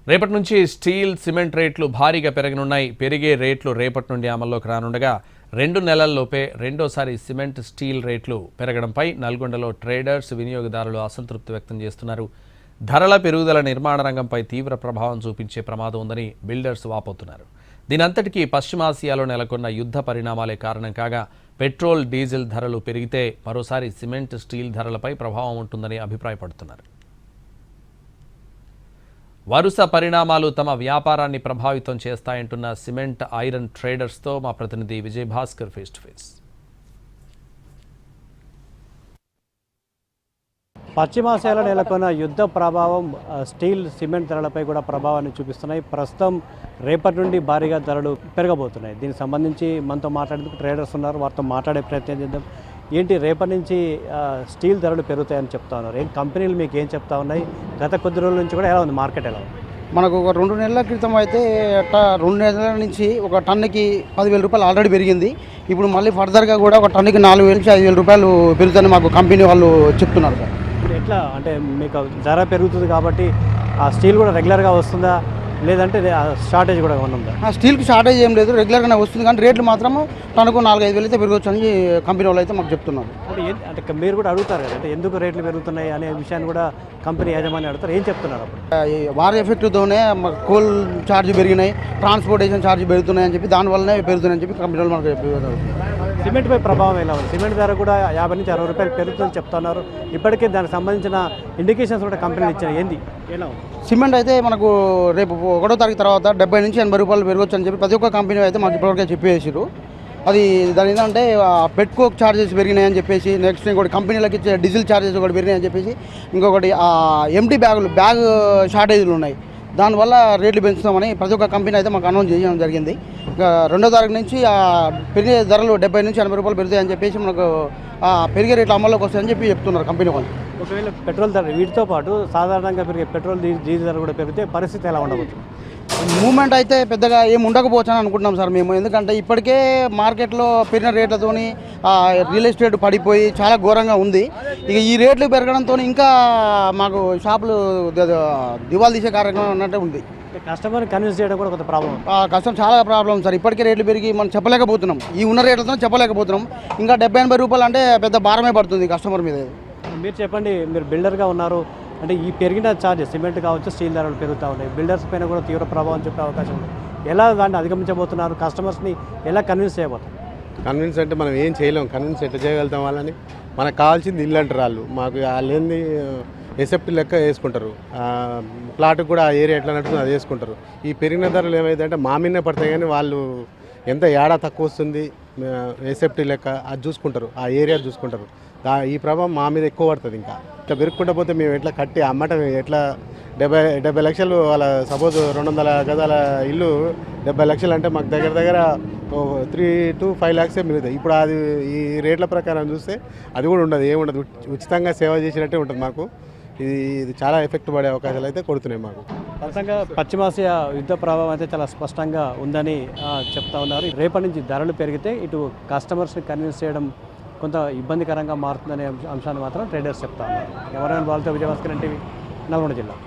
రేపటి నుంచి steel, cement రేట్లు భారీగా పెరగనున్నాయి. పెరిగే రేట్లు రేపటి నుండి అమల్లోకి రానుండగా 2 నెలల్లోపే రెండోసారి సిమెంట్, స్టీల్ రేట్లు పెరగడంపై నల్గొండలో ట్రేడర్స్, వినియోగదారులు అసంతృప్తి వ్యక్తం చేస్తున్నారు. ధరల పెరుగుదల నిర్మాణ రంగంపై తీవ్ర ప్రభావం చూపించే ప్రమాదం ఉందని బిల్డర్స్ వాపోతున్నారు. దీనంతటికీ పశ్చిమాసియాలో నెలకొన్న యుద్ధ పరిణామాలే కారణం కాగా పెట్రోల్, డీజిల్ ధరలు పెరిగితే మరోసారి సిమెంట్, స్టీల్ ధరలపై ప్రభావం ఉంటుందని అభిప్రాయపడుతున్నారు. వరుస పరిణామాలు తమ వ్యాపారాన్ని ప్రభావితం చేస్తాయంటున్న సిమెంట్, ఐరన్ ట్రేడర్స్తో మా ప్రతినిధి Vijay Bhaskar face to face. పశ్చిమాసియాలో నెలకొన్న యుద్ధ ప్రభావం స్టీల్, సిమెంట్ ధరలపై కూడా ప్రభావాన్ని చూపిస్తున్నాయి. ప్రస్తుతం రేపటి నుండి భారీగా ధరలు పెరగబోతున్నాయి. దీనికి సంబంధించి మనతో మాట్లాడేందుకు ట్రేడర్స్ ఉన్నారు. వారితో మాట్లాడే ప్రయత్నం చేద్దాం. ఏంటి రేపటి నుంచి స్టీల్ ధరలు పెరుగుతాయని చెప్తా ఉన్నారు? ఏం కంపెనీలు మీకు ఏం చెప్తా ఉన్నాయి? గత కొద్ది రోజుల నుంచి కూడా ఎలా ఉంది మార్కెట్? ఎలా ఉంది? మనకు ఒక 2 నెలల క్రితం అయితే 2 నెలల నుంచి ఒక టన్నుకి 10,000 రూపాయలు ఆల్రెడీ పెరిగింది. ఇప్పుడు మళ్ళీ ఫర్దర్గా కూడా ఒక టన్నుకి 4,000 నుంచి 5,000 రూపాయలు పెరుగుతుందని మాకు కంపెనీ వాళ్ళు చెప్తున్నారు సార్. ఎట్లా అంటే మీకు ధర పెరుగుతుంది కాబట్టి ఆ స్టీల్ కూడా రెగ్యులర్గా వస్తుందా, లేదంటే షార్టేజ్ కూడా ఉందా? స్టీల్కి షార్టేజ్ ఏం లేదు, రెగ్యులర్గానే వస్తుంది. కానీ రేట్లు మాత్రం టన్నుకు 4-5 వేలు అయితే పెరగవచ్చు అని కంపెనీ వాళ్ళు అయితే మాకు చెప్తున్నారు. అంటే మీరు కూడా అడుగుతారు కదా, అంటే ఎందుకు రేట్లు పెరుగుతున్నాయి అనే విషయాన్ని కూడా కంపెనీ యాజమాన్యం అడుగుతారు. ఏం చెప్తున్నారు? అప్పుడు వార్ ఎఫెక్ట్తోనే కోల్ ఛార్జ్ పెరిగినాయి, ట్రాన్స్పోర్టేషన్ ఛార్జ్ పెరుగుతున్నాయని చెప్పి దానివల్లనే పెరుగుతున్నాయని చెప్పి కంపెనీ వాళ్ళు మనకు చెప్పారు. సిమెంట్పై ప్రభావం ఎలా ఉంది? సిమెంట్ ధర కూడా 50 నుంచి 60 రూపాయలు పెరుగుతుందని చెప్తున్నారు. ఇప్పటికే దానికి సంబంధించిన ఇండికేషన్స్ కూడా కంపెనీలు ఇచ్చాయి. ఏంది ఎలా ఉంది? సిమెంట్ అయితే మనకు రేపు 1వ తారీఖు తర్వాత 70 నుంచి 80 రూపాయలు పెరగవచ్చు అని చెప్పి ప్రతి ఒక్క కంపెనీ అయితే మాకు ఇప్పటివరకు చెప్పేసారు. అది దాని ఏంటంటే పెట్కోక్ ఛార్జెస్ పెరిగినాయని చెప్పేసి, నెక్స్ట్ ఇంకోటి కంపెనీలకు ఇచ్చే డీజిల్ ఛార్జెస్ ఒకటి పెరిగినాయని చెప్పేసి, ఇంకొకటి ఎంటీ బ్యాగ్ షార్టేజ్లు ఉన్నాయి. దానివల్ల రేట్లు పెంచుతామని ప్రతి ఒక్క కంపెనీ అయితే మాకు అనౌన్స్ చేయడం జరిగింది. ఇంకా 2వ తారీఖు నుంచి పెరిగే ధరలు 70 నుంచి 80 రూపాయలు పెరుగుతాయని చెప్పేసి మనకు పెరిగే రేట్లు అమల్లోకి వస్తాయని చెప్పి చెప్తున్నారు కంపెనీ వాళ్ళు. ఒకవేళ పెట్రోల్ ధర వీటితో పాటు సాధారణంగా పెరిగే పెట్రోల్, డీజిల్ ధర కూడా పెరిగితే పరిస్థితి ఎలా ఉండవచ్చు? మూవ్మెంట్ అయితే పెద్దగా ఏం ఉండకపోవచ్చు అని అనుకుంటున్నాం సార్ మేము. ఎందుకంటే ఇప్పటికే మార్కెట్లో పెరిగిన రేట్లతోని రియల్ ఎస్టేట్ పడిపోయి చాలా ఘోరంగా ఉంది. ఇక ఈ రేట్లు పెరగడంతో ఇంకా మాకు షాపులు దివాళా తీసే కార్యక్రమం అన్నట్టే ఉంది. కస్టమర్ని కన్విన్స్ చేయడం కూడా కొంత ప్రాబ్లం. కష్టం, చాలా ప్రాబ్లం సార్. ఇప్పటికే రేట్లు పెరిగి మనం చెప్పలేకపోతున్నాం, ఈ ఉన్న రేట్లతో చెప్పలేకపోతున్నాం. ఇంకా 70-80 రూపాయలు అంటే పెద్ద భారమే పడుతుంది కస్టమర్ మీద. మీరు చెప్పండి, మీరు బిల్డర్గా ఉన్నారు అంటే ఈ పెరిగిన ఛార్జెస్, సిమెంట్ కావచ్చు, స్టీల్ ధరలు పెరుగుతూ ఉన్నాయి. బిల్డర్స్ పైన కూడా తీవ్ర ప్రభావం చూపే అవకాశం ఉంది. ఎలా దాన్ని అధిగమించబోతున్నారు? కస్టమర్స్ని ఎలా కన్విన్స్ చేయబోతున్నారు? కన్విన్స్ అంటే మనం ఏం చేయలేం. కన్విన్స్ ఎట్లా చేయగలుగుతాం వాళ్ళని? మనకు కావాల్సింది ఇల్లు అంటారు వాళ్ళు. మాకు వాళ్ళు ఏంది ఎసెప్ట్ లెక్క వేసుకుంటారు. ప్లాట్కి కూడా ఆ ఏరియా ఎట్లా నడుస్తుంది అది వేసుకుంటారు. ఈ పెరిగిన ధరలు ఏమైందంటే మా మీదనే పడతాయి, కానీ వాళ్ళు ఎంత ఏడా తక్కువ వస్తుంది ఎసెప్ట్ లెక్క అది చూసుకుంటారు, ఆ ఏరియా చూసుకుంటారు. ఈ ప్రభావం మా మీద ఎక్కువ పడుతుంది. ఇంకా ఇట్లా పెరుగుకుంటూ పోతే మేము ఎట్లా కట్టి అమ్మటం ఎట్లా? 70 లక్షలు వాళ్ళ సపోజ్ 200 గజాల ఇల్లు 70 లక్షలు అంటే మాకు దగ్గర 3 to 5 lakhs మిగులుతాయి. ఇప్పుడు అది ఈ రేట్ల ప్రకారం చూస్తే అది కూడా ఉండదు, ఏముండదు. ఉచితంగా సేవ చేసినట్టే ఉంటుంది మాకు. ఇది చాలా ఎఫెక్ట్ పడే అవకాశాలు అయితే కొడుతున్నాయి మాకు. ఖచ్చితంగా పశ్చిమాసియా యుద్ధ ప్రభావం అయితే చాలా స్పష్టంగా ఉందని చెప్తా ఉన్నారు. రేపటి నుంచి ధరలు పెరిగితే ఇటు కస్టమర్స్ని కన్విన్స్ చేయడం కొంత ఇబ్బందికరంగా మారుతుందనే అంశాన్ని మాత్రం ట్రేడర్స్ చెప్తా ఉన్నారు. ఎవరైనా వాళ్ళతో విజయభాస్కర్ టీవీ, నల్గొండ జిల్లా.